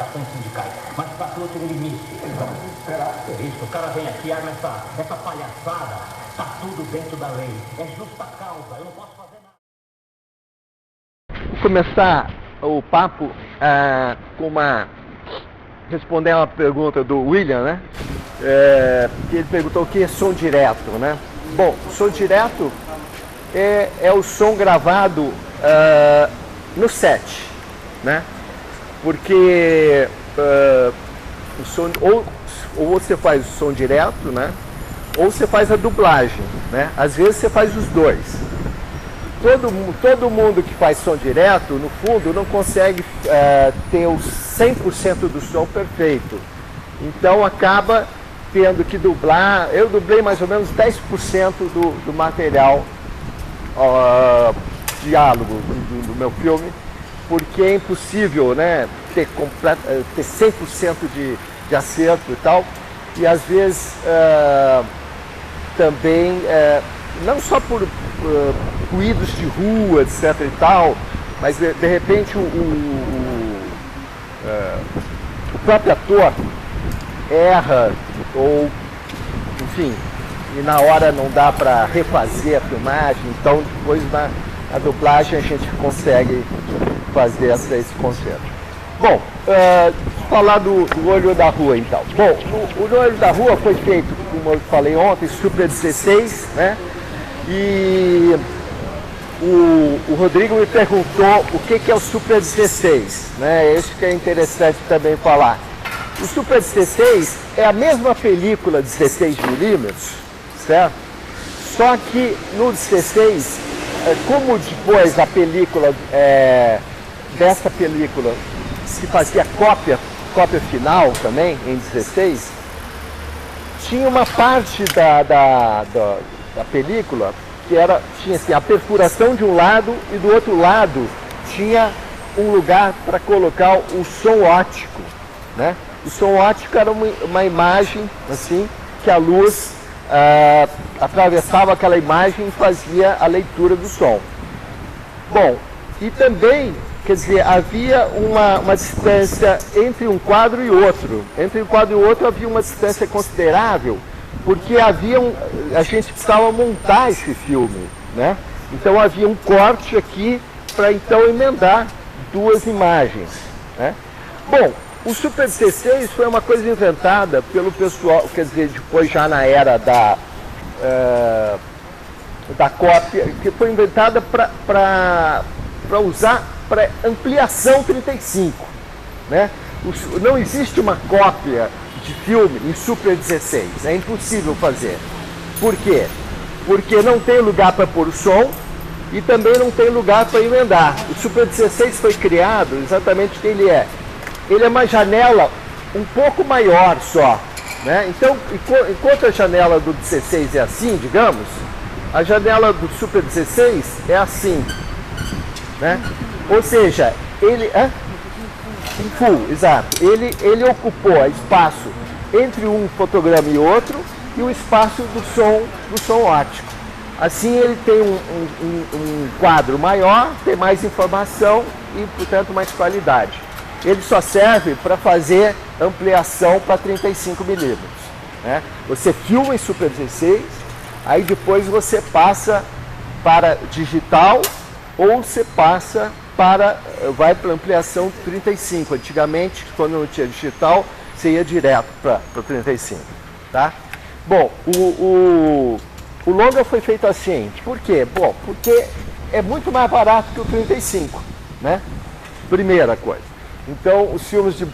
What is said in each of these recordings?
reivindicações sindicais, mas passou tem um limite. Vamos esperar. É isso, o cara vem aqui, arma essa palhaçada, tá tudo dentro da lei, é justa causa, eu não posso fazer nada. Vou começar o papo respondendo uma pergunta do William, né? Que ele perguntou o que é som direto, né? Bom, som direto é o som gravado no set, né? Porque o som, ou você faz o som direto, né? Ou você faz a dublagem, né? Às vezes você faz os dois. Todo mundo que faz som direto, no fundo, não consegue ter o 100% do som perfeito. Então acaba tendo que dublar. Eu dublei mais ou menos 10% do material diálogo do meu filme, porque é impossível, né, ter 100% de acerto e tal. E às vezes também, não só por ruídos de rua, etc e tal, mas de repente o próprio ator erra, ou enfim, e na hora não dá para refazer a filmagem, então depois na dublagem a gente consegue fazer esse concerto. Bom, falar do Olho da Rua então. Bom, o Olho da Rua foi feito, como eu falei ontem, Super 16, né? E o Rodrigo me perguntou o que é o Super 16, né? Isso que é interessante também falar. O Super 16 é a mesma película 16mm, certo? Só que no 16, como depois a película, dessa película se fazia cópia final também, em 16, tinha uma parte da película que tinha assim, a perfuração de um lado e do outro lado tinha um lugar para colocar o som óptico, né? O som óptico era uma imagem assim que a luz atravessava aquela imagem e fazia a leitura do som. Bom, e também, quer dizer, havia uma distância entre um quadro e outro. Entre um quadro e outro havia uma distância considerável, porque a gente precisava montar esse filme, né? Então havia um corte aqui para então emendar duas imagens, né? Bom, o Super 16 foi uma coisa inventada pelo pessoal, quer dizer, depois já na era da cópia, que foi inventada para usar para ampliação 35, né? Não existe uma cópia de filme em Super 16, é impossível fazer. Por quê? Porque não tem lugar para pôr o som e também não tem lugar para emendar. O Super 16 foi criado exatamente o que ele é. Ele é uma janela um pouco maior só, né? Então, enquanto a janela do 16 é assim, digamos, a janela do Super 16 é assim, né? Ou seja, ele full, exato. Ele ocupou espaço entre um fotograma e outro e o espaço do som óptico. Assim ele tem um quadro maior, tem mais informação e, portanto, mais qualidade. Ele só serve para fazer ampliação para 35mm, né? Você filma em Super 16, aí depois você passa para digital ou você vai para ampliação 35. Antigamente, quando não tinha digital, você ia direto para 35, tá? Bom, o longa foi feito assim. Por quê? Bom, porque é muito mais barato que o 35, né? Primeira coisa. Então, os filmes de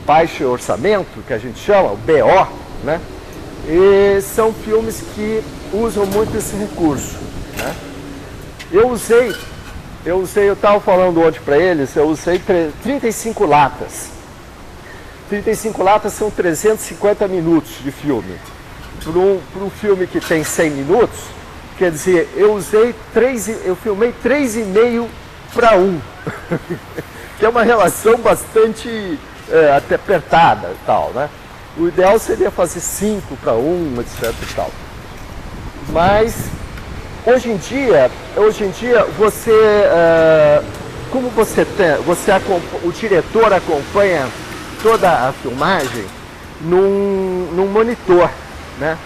baixo orçamento, que a gente chama, o BO, né? São filmes que usam muito esse recurso, né? Eu estava falando ontem para eles, eu usei 35 latas. 35 latas são 350 minutos de filme. Para um filme que tem 100 minutos, quer dizer, eu filmei 3,5 para 1. Que é uma relação bastante até apertada e tal, né? O ideal seria fazer 5 para 1, etc e tal. Mas hoje em dia você como o diretor acompanha toda a filmagem num monitor, né?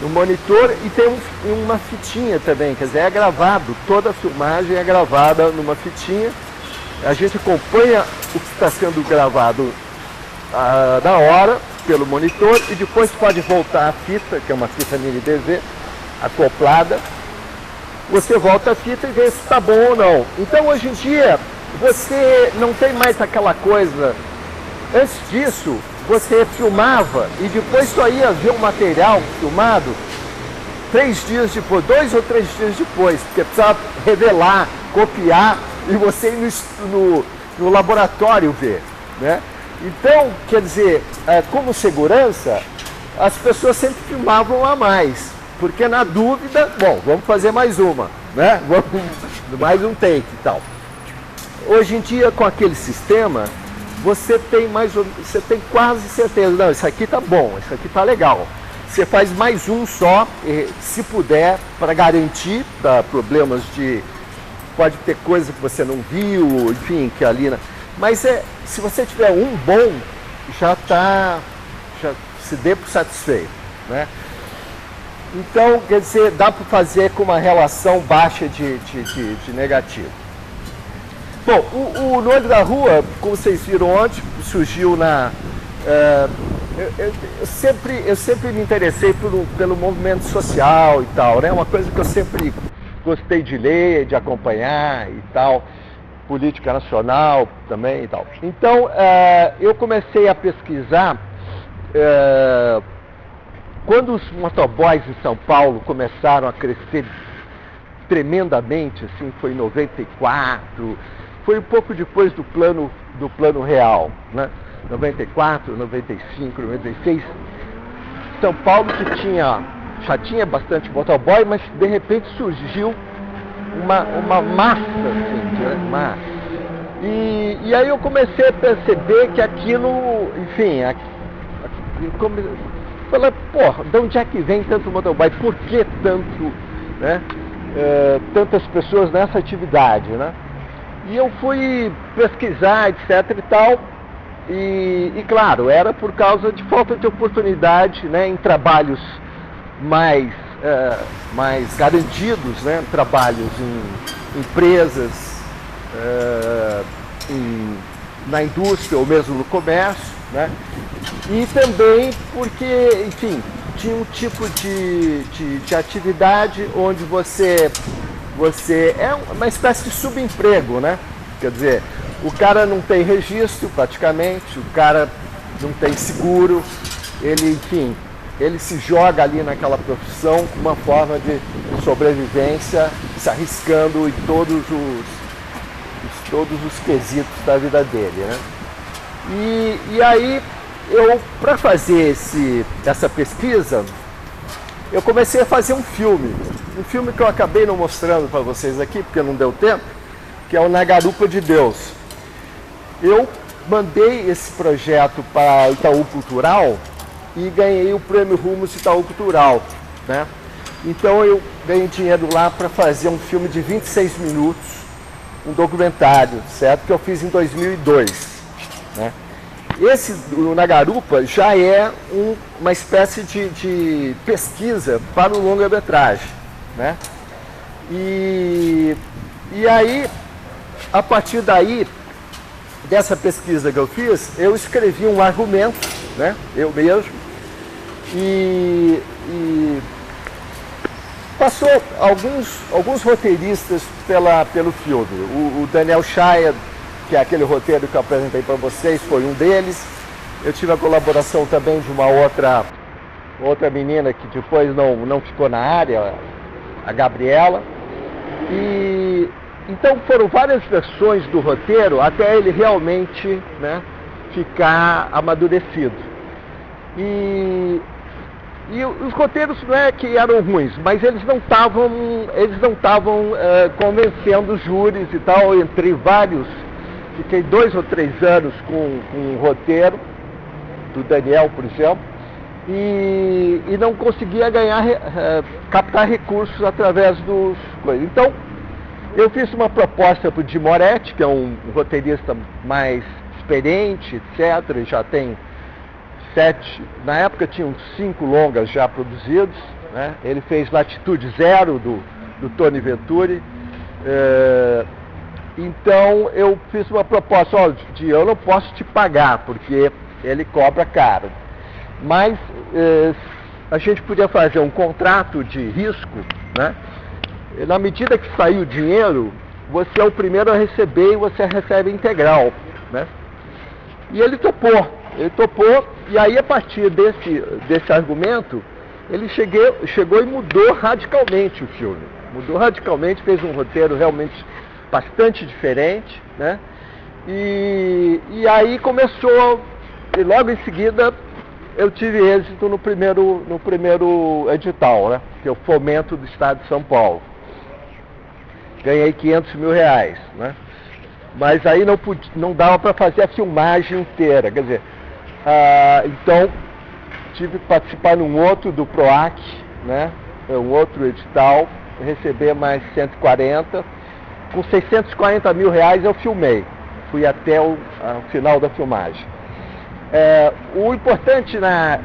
No monitor, e tem uma fitinha também, quer dizer, é gravado, toda a filmagem é gravada numa fitinha. A gente acompanha o que está sendo gravado na hora, pelo monitor, e depois pode voltar a fita, que é uma fita mini DV, acoplada. Você volta a fita e vê se está bom ou não. Então, hoje em dia, você não tem mais aquela coisa. Antes disso, você filmava e depois só ia ver o material filmado 3 dias depois, 2 ou 3 dias depois, porque precisava revelar, copiar e você ir no laboratório ver, né? Então, quer dizer, como segurança, as pessoas sempre filmavam a mais, porque na dúvida, bom, vamos fazer mais uma, né? Mais um take e tal. Hoje em dia, com aquele sistema, você tem quase certeza, não, isso aqui tá bom, isso aqui tá legal. Você faz mais um só, se puder, para garantir, para problemas pode ter coisa que você não viu, enfim, que ali... Mas se você tiver um bom, já se dê por satisfeito, né? Então, quer dizer, dá para fazer com uma relação baixa de negativo. Bom, o No Olho da Rua, como vocês viram ontem, surgiu eu sempre me interessei pelo movimento social e tal, né? Uma coisa que eu sempre gostei de ler, de acompanhar e tal, política nacional também e tal. Então, eu comecei a pesquisar quando os motoboys em São Paulo começaram a crescer tremendamente, assim, foi em 94, foi um pouco depois do plano real, né? 94, 95, 96. São Paulo que já tinha bastante motoboy, mas de repente surgiu uma massa, assim, massa. E aí eu comecei a perceber que aquilo, enfim, falei, porra, de onde é que vem tanto motoboy? Por que tanto, né? Tantas pessoas nessa atividade, né? E eu fui pesquisar, etc e tal, e claro, era por causa de falta de oportunidade, né, em trabalhos mais garantidos, né, trabalhos em empresas, na indústria ou mesmo no comércio, né, e também porque, enfim, tinha um tipo de atividade onde você é uma espécie de subemprego, né? Quer dizer, o cara não tem registro praticamente, o cara não tem seguro, ele se joga ali naquela profissão com uma forma de sobrevivência, se arriscando em todos os quesitos da vida dele, né? E aí, para fazer essa pesquisa, eu comecei a fazer um filme que eu acabei não mostrando para vocês aqui, porque não deu tempo, que é o Na Garupa de Deus. Eu mandei esse projeto para Itaú Cultural e ganhei o Prêmio Rumos Itaú Cultural, né? Então eu ganhei dinheiro lá para fazer um filme de 26 minutos, um documentário, certo? Que eu fiz em 2002, né? Esse, o Na Garupa, já é uma espécie de pesquisa para o longa-metragem, né? E aí, a partir daí, dessa pesquisa que eu fiz, eu escrevi um argumento, né? Eu mesmo, e passou alguns roteiristas pelo filme. O Daniel Shaya, que é aquele roteiro que eu apresentei para vocês, foi um deles. Eu tive a colaboração também de uma outra menina que depois não ficou na área, a Gabriela. E então foram várias versões do roteiro até ele realmente, né, ficar amadurecido. E os roteiros não é que eram ruins, mas eles não estavam convencendo os júris e tal. Entre vários, fiquei 2 ou 3 anos com um roteiro do Daniel, por exemplo, e não conseguia captar recursos através dos coisas. Então, Eu fiz uma proposta para o Jim Moretti, que é um roteirista mais experiente, etc. Já tem 7, na época tinham 5 longas já produzidos, né? Ele fez Latitude Zero, do Tony Venturi. Então eu fiz uma proposta, eu não posso te pagar, porque ele cobra caro. Mas a gente podia fazer um contrato de risco, né? E na medida que sair o dinheiro, você é o primeiro a receber e você recebe integral, né? E ele topou, e aí a partir desse argumento, ele chegou e mudou radicalmente o filme. Mudou radicalmente, fez um roteiro realmente bastante diferente, né? E aí começou, e logo em seguida eu tive êxito no primeiro edital, né? Que é o Fomento do Estado de São Paulo. Ganhei R$500 mil, né? Mas aí não dava para fazer a filmagem inteira, quer dizer, então tive que participar num outro do PROAC, né? Um outro edital, receber mais 140, com R$640 mil eu filmei, fui até o final da filmagem. O importante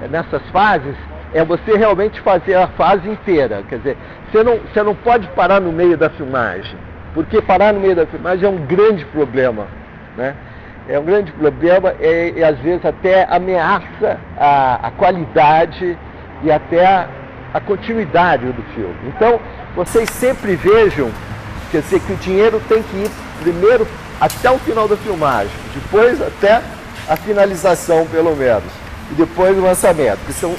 nessas fases é você realmente fazer a fase inteira, quer dizer, você não pode parar no meio da filmagem, porque parar no meio da filmagem é um grande problema, né? É um grande problema e às vezes até ameaça a qualidade e até a continuidade do filme. Então, vocês sempre vejam, quer dizer, que o dinheiro tem que ir primeiro até o final da filmagem, depois até a finalização, pelo menos, e depois o lançamento, que são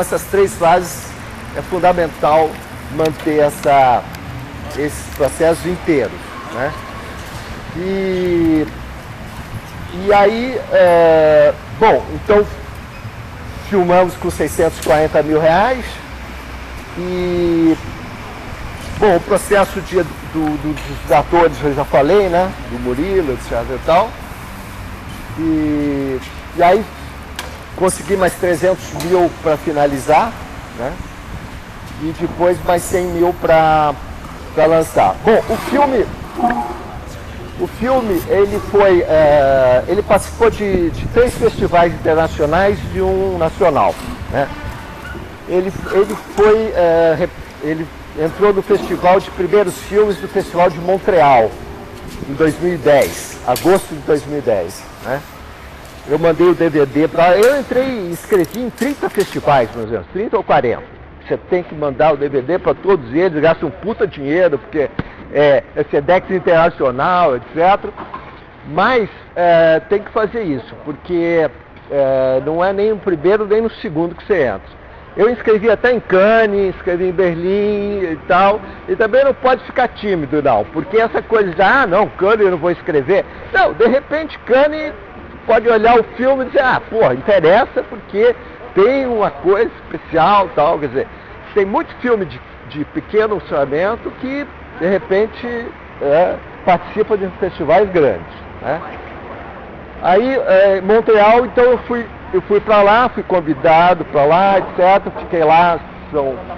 essas 3 fases, é fundamental manter esses processos inteiros, né? E aí, bom, então filmamos com R$640 mil e, bom, o processo dos atores eu já falei, né? Do Murilo, etc e tal. E aí consegui mais 300 mil para finalizar, né? E depois mais 100 mil para lançar. Bom, o filme ele participou de 3 festivais internacionais e um nacional, né? Ele entrou no festival de primeiros filmes do Festival de Montreal em 2010, agosto de 2010, né? Eu mandei o DVD para... Eu entrei e escrevi em 30 festivais, mais ou menos, 30 ou 40. Você tem que mandar o DVD para todos eles, gasta um puta dinheiro, porque é Sedex Internacional, etc. Mas tem que fazer isso, porque não é nem no primeiro nem no segundo que você entra. Eu escrevi até em Cannes, escrevi em Berlim e tal, e também não pode ficar tímido, não, porque essa coisa de, não, Cannes eu não vou escrever. Não, de repente Cannes pode olhar o filme e dizer, porra, interessa porque tem uma coisa especial, tal, quer dizer, tem muito filme de pequeno orçamento que, de repente, participa de festivais grandes, né? Aí, Montreal, então eu fui para lá, fui convidado para lá, etc. Fiquei lá,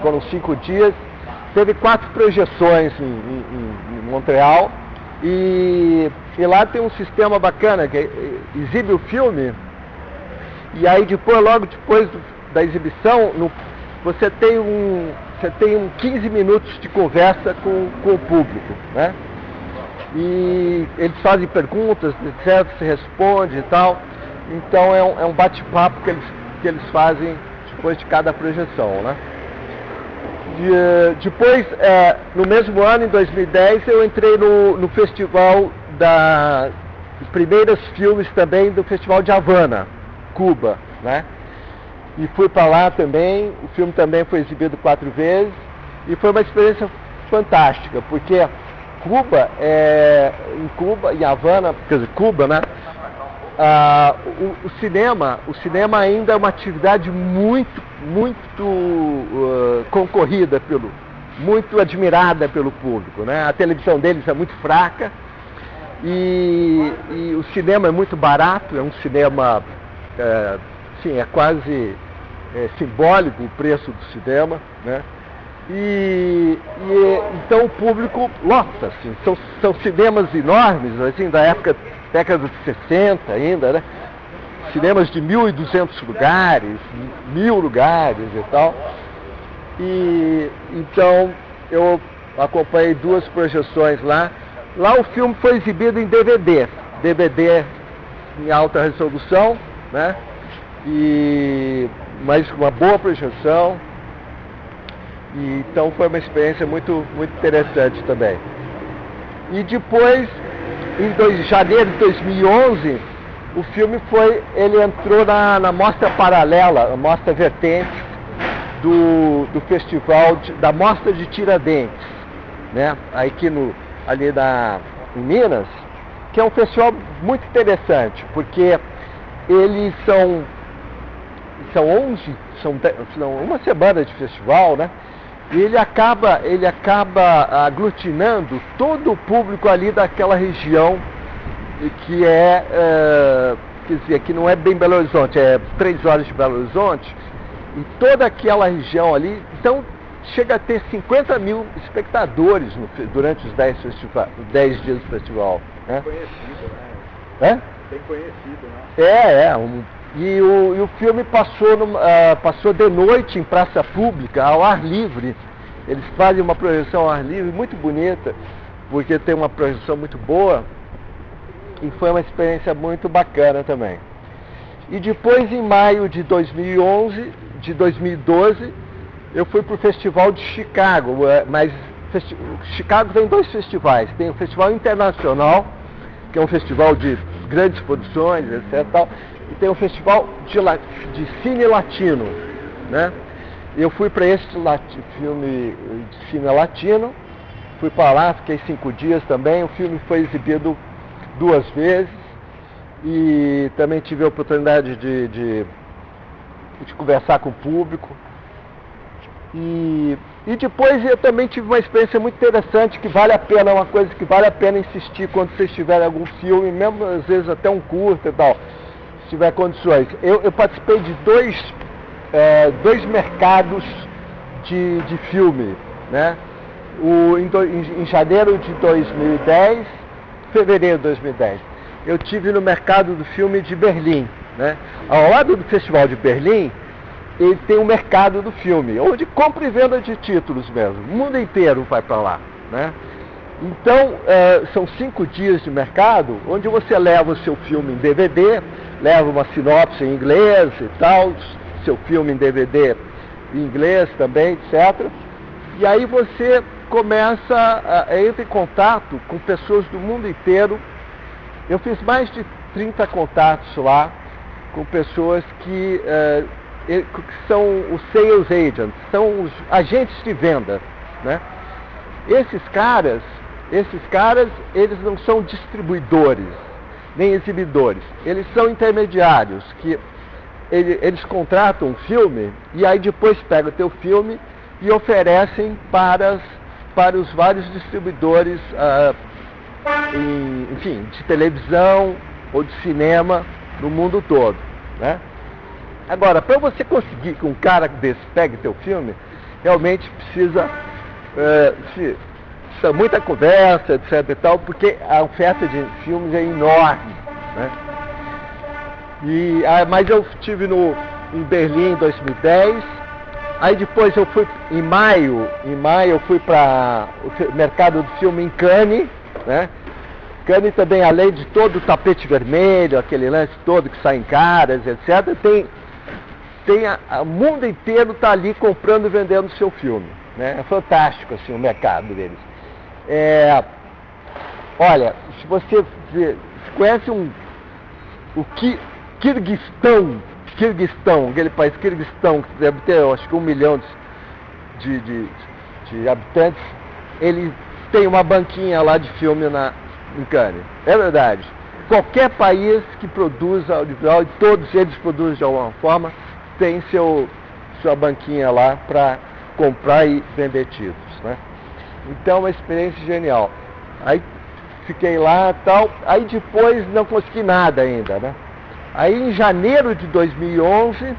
foram 5 dias. Teve 4 projeções em Montreal. E lá tem um sistema bacana, que exibe o filme. E aí logo depois da exibição, você tem 15 minutos de conversa com o público, né? E eles fazem perguntas, etc., se responde e tal. Então é um bate-papo que eles fazem depois de cada projeção, né? Depois, no mesmo ano, em 2010, eu entrei no festival de primeiros filmes também do Festival de Havana, Cuba, né? E fui para lá também, o filme também foi exibido 4 vezes, e foi uma experiência fantástica, porque em Havana, quer dizer, Cuba, né? O cinema ainda é uma atividade muito concorrida, muito admirada pelo público, né? A televisão deles é muito fraca e o cinema é muito barato, é um cinema, sim, é quase simbólico o preço do cinema, né? Então o público lota, assim, são cinemas enormes, assim, da década de 60 ainda, né? Cinemas de 1.200 lugares, 1.000 lugares e tal. E então eu acompanhei 2 projeções lá. Lá o filme foi exibido em DVD em alta resolução, né? Mas uma boa projeção. E então foi uma experiência muito, muito interessante também. E depois, em janeiro de 2011, o filme ele entrou na mostra paralela, a mostra vertente do festival, da Mostra de Tiradentes, né? Aqui ali em Minas, que é um festival muito interessante, porque eles são uma semana de festival, né? E ele acaba aglutinando todo o público ali daquela região que quer dizer, que não é bem Belo Horizonte, é 3 horas de Belo Horizonte, e toda aquela região ali, então chega a ter 50 mil espectadores durante os 10 dias do festival. Né? Conhecido, né? É? Bem conhecido, né? E o filme passou de noite em praça pública, ao ar livre. Eles fazem uma projeção ao ar livre muito bonita, porque tem uma projeção muito boa, e foi uma experiência muito bacana também. E depois, em maio de 2012, eu fui para o Festival de Chicago, mas Chicago tem 2 festivais. Tem o Festival Internacional, que é um festival de grandes produções, etc. Tal, e tem o Festival de Cine Latino, né? Eu fui para esse filme de cine latino, fui para lá, fiquei 5 dias também. O filme foi exibido 2 vezes e também tive a oportunidade de conversar com o público. E depois eu também tive uma experiência muito interessante, que vale a pena, uma coisa que vale a pena insistir quando vocês tiverem algum filme, mesmo às vezes até um curta e tal, se tiver condições. Eu participei de dois mercados de filme, né? Em janeiro de 2010, fevereiro de 2010, eu tive no mercado do filme de Berlim, né? Ao lado do Festival de Berlim, ele tem um mercado do filme, onde compra e venda de títulos mesmo. O mundo inteiro vai para lá, né? Então, são 5 dias de mercado, onde você leva o seu filme em DVD, leva uma sinopse em inglês e tal, seu filme em DVD em inglês também, etc. E aí você começa a entrar em contato com pessoas do mundo inteiro. Eu fiz mais de 30 contatos lá, com pessoas que são os sales agents, são os agentes de venda, né? Esses caras, eles não são distribuidores, nem exibidores, eles são intermediários, que eles contratam um filme e aí depois pegam o teu filme e oferecem para os vários distribuidores, enfim, de televisão ou de cinema no mundo todo, né? Agora, para você conseguir que um cara desse pegue teu filme, realmente precisa muita conversa, etc e tal, porque a oferta de filmes é enorme, né? Mas eu estive em Berlim em 2010, aí depois eu fui em maio eu fui para o mercado do filme em Cannes, né? Cannes também, além de todo o tapete vermelho, aquele lance todo que sai em caras, etc, o mundo inteiro está ali comprando e vendendo o seu filme, né? É fantástico assim, o mercado deles. Olha, se você conhece o Quirguistão, aquele país Quirguistão, que deve ter, eu acho que 1 milhão de habitantes, ele tem uma banquinha lá de filme em Cannes. É verdade. Qualquer país que produz audiovisual, e todos eles produzem de alguma forma, tem sua banquinha lá para comprar e vender títulos, né? Então é uma experiência genial. Aí fiquei lá e tal, aí depois não consegui nada ainda, né? Aí em janeiro de 2011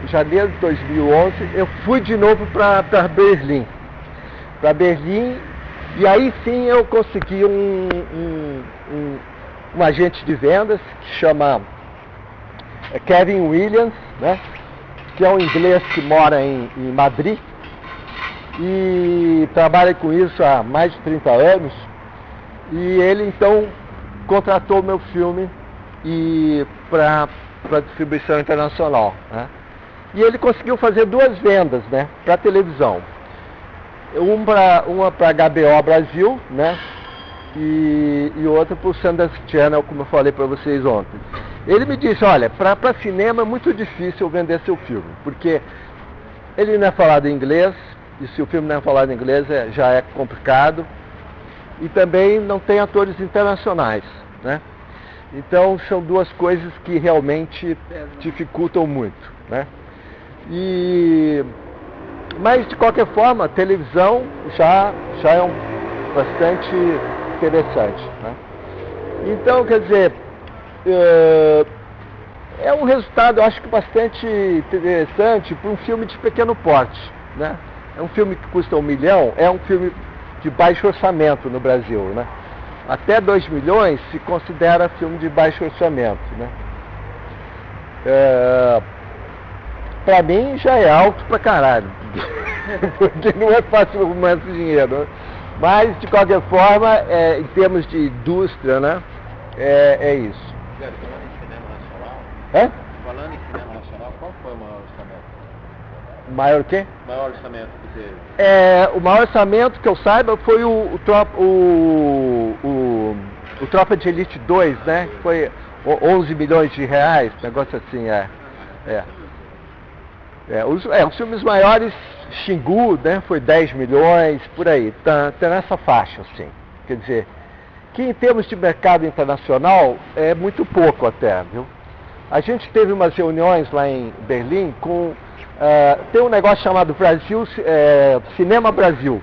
janeiro de 2011, eu fui de novo para Berlim. E aí sim eu consegui um agente de vendas que chama Kevin Williams, né? Que é um inglês que mora em Madrid e trabalha com isso há mais de 30 anos. E ele então contratou meu filme para distribuição internacional, né? E ele conseguiu fazer 2 vendas, né, para televisão. Uma para HBO Brasil, né, e outra para o Sundance Channel, como eu falei para vocês ontem. Ele me disse, olha, para cinema é muito difícil vender seu filme, porque ele não é falado em inglês, e se o filme não é falado em inglês já é complicado, e também não tem atores internacionais, né? Então são 2 coisas que realmente dificultam muito, né? Mas de qualquer forma, a televisão já é bastante interessante, né? Então, quer dizer, é um resultado, eu acho que bastante interessante para um filme de pequeno porte, né? É um filme que custa 1 milhão, é um filme de baixo orçamento no Brasil, né? Até 2 milhões se considera filme de baixo orçamento, né? Pra mim já é alto pra caralho, porque não é fácil arrumar esse dinheiro, né? Mas de qualquer forma, em termos de indústria, né? É isso. Falando em cinema nacional, falando em cinema nacional, qual foi o maior orçamento? Maior o quê? Maior orçamento que teve? O maior orçamento que eu saiba foi o Tropa de Elite 2, né? Foi 11 milhões de reais, negócio assim, os filmes maiores, Xingu, né? Foi 10 milhões, por aí, tá nessa faixa, assim. Quer dizer, que em termos de mercado internacional é muito pouco até, viu? A gente teve umas reuniões lá em Berlim com... tem um negócio chamado Cinema Brasil.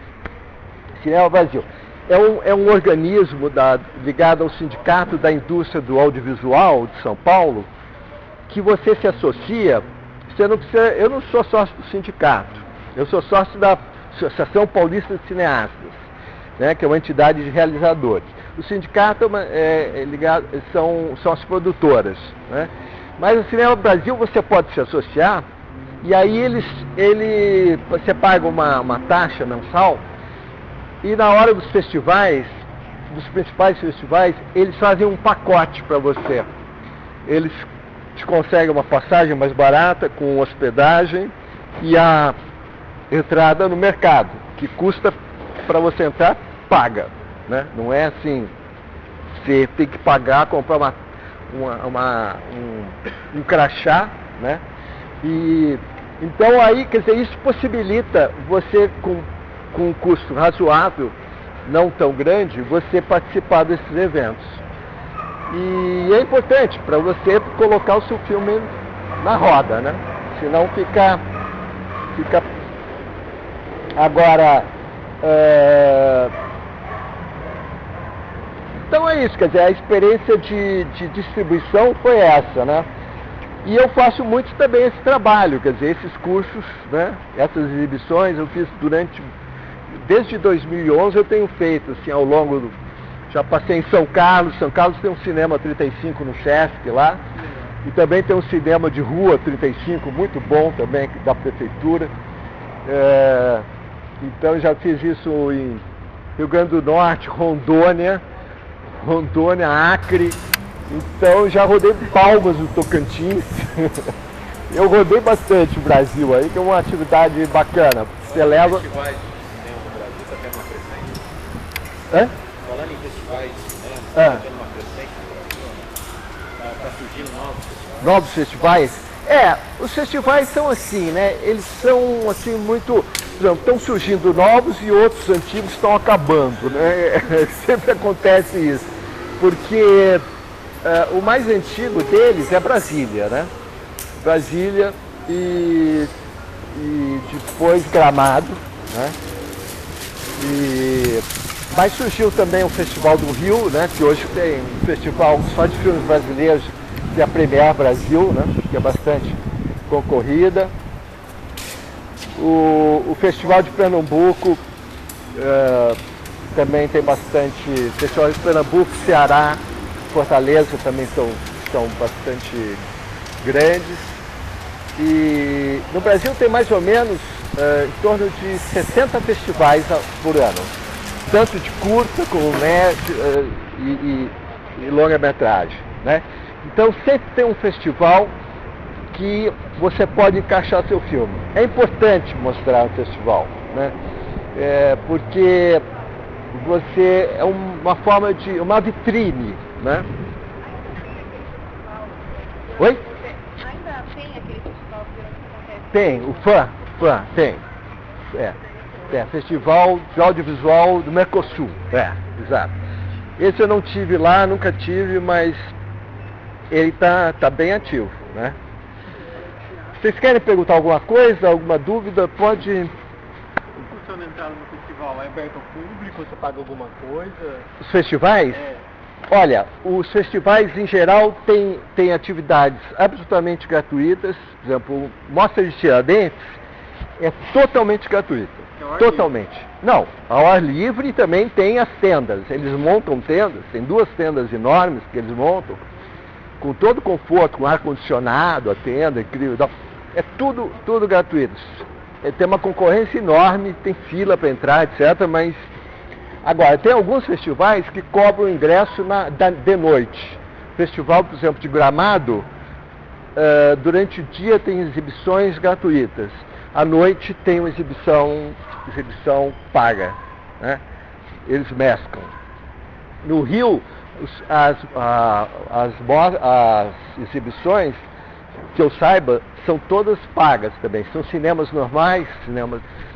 Cinema Brasil. É um organismo ligado ao Sindicato da Indústria do Audiovisual de São Paulo, que você se associa, você não precisa, eu não sou sócio do sindicato, eu sou sócio da Associação Paulista de Cineastas, né, que é uma entidade de realizadores. O sindicato são as produtoras, né? Mas o Cinema Brasil você pode se associar, e aí você paga uma taxa mensal, e na hora dos festivais, dos principais festivais, eles fazem um pacote para você. Eles te conseguem uma passagem mais barata, com hospedagem e a entrada no mercado, que custa para você entrar, paga, né? Não é assim, você tem que pagar, comprar um crachá, né? E então aí, quer dizer, isso possibilita você com um custo razoável, não tão grande, você participar desses eventos. E é importante para você colocar o seu filme na roda, né? Senão fica... Agora, então é isso, quer dizer, a experiência de distribuição foi essa, né? E eu faço muito também esse trabalho, quer dizer, esses cursos, né? Essas exibições eu fiz desde 2011 eu tenho feito, assim, ao longo já passei em São Carlos tem um cinema 35 no Sesc lá, e também tem um cinema de rua 35, muito bom também, da prefeitura. Então já fiz isso em Rio Grande do Norte, Rondônia, Acre, então já rodei Palmas do Tocantins. Eu rodei bastante o Brasil aí, que é uma atividade bacana. Você leva... Festivais de cinema no Brasil está tendo uma crescente? Falando em festivais de cinema, está tendo uma crescente no Brasil? Está surgindo novos festivais? Os festivais são assim, né? Eles são assim muito... Estão surgindo novos e outros antigos estão acabando, né? Sempre acontece isso. Porque o mais antigo deles é Brasília, né? Brasília e depois Gramado, né? Mas surgiu também o Festival do Rio, né? Que hoje tem um festival só de filmes brasileiros, que é a Premier Brasil, né? Que é bastante concorrida. O Festival de Pernambuco também tem bastante. Festival de Pernambuco, Ceará, Fortaleza também são bastante grandes. E no Brasil tem mais ou menos em torno de 60 festivais por ano, tanto de curta como média e longa-metragem, né? Então sempre tem um festival que você pode encaixar seu filme. É importante mostrar no festival, né? Porque você é uma forma de uma vitrine, né? Oi? Ainda tem aquele festival que acontece? Tem, o FAM tem. Festival de Audiovisual do Mercosul. Exato. Esse eu não tive lá, nunca tive, mas ele tá bem ativo, né? Vocês querem perguntar alguma coisa, alguma dúvida? Pode. Funciona a entrada no festival? É aberto ao público? Você paga alguma coisa? Os festivais? Olha, os festivais em geral têm atividades absolutamente gratuitas. Por exemplo, Mostra de Tiradentes é totalmente gratuita. Totalmente. Livre? Não, ao ar livre também tem as tendas. Eles montam tendas, tem 2 tendas enormes que eles montam, com todo conforto, com ar-condicionado, a tenda, incrível. É tudo gratuito. Tem uma concorrência enorme, tem fila para entrar, etc. Mas agora, tem alguns festivais que cobram ingresso de noite. Festival, por exemplo, de Gramado, durante o dia tem exibições gratuitas. À noite tem uma exibição paga, né? Eles mesclam. No Rio, as exibições, que eu saiba, são todas pagas também. São cinemas normais,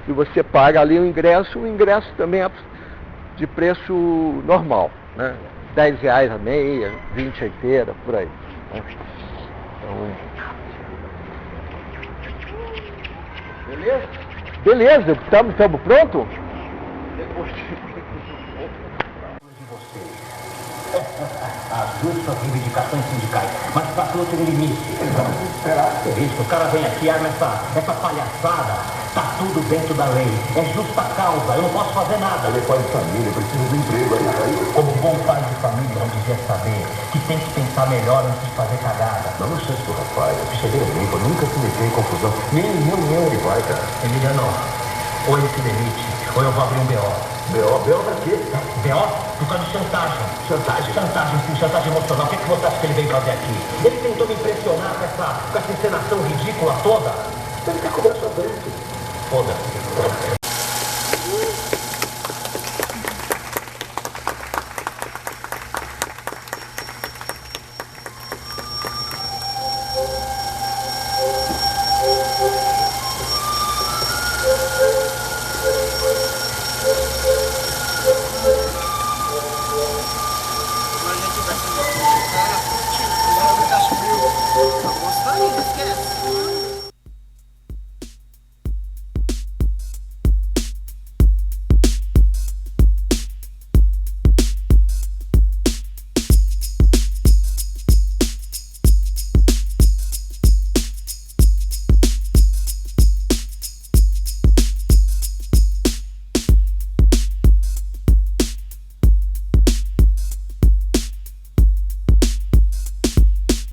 e você paga ali o ingresso também é de preço normal, né? R$10 a meia, 20 a inteira, por aí, né? Beleza? Beleza, estamos prontos? As 2 são reivindicações sindicais, mas passou tem limite. Será? É isso, o cara vem aqui, arma essa palhaçada. Tá tudo dentro da lei. É justa causa, eu não posso fazer nada. Ele é pai de família, precisa de emprego aí. Como bom pai de família, não devia saber que tem que pensar melhor antes de fazer cagada. Não sei se o rapaz, a ficha dele é limpa, nunca se meteu em confusão. Nem ele vai, cara. Emiliano, ou ele se demite, ou eu vou abrir um BO. B.O. pra quê? B.O. por causa de chantagem. Chantagem? Chantagem, sim, chantagem emocional. O que você acha que ele veio fazer aqui? Ele tentou me impressionar com essa encenação ridícula toda. Ele quer conversar dentro. Foda-se.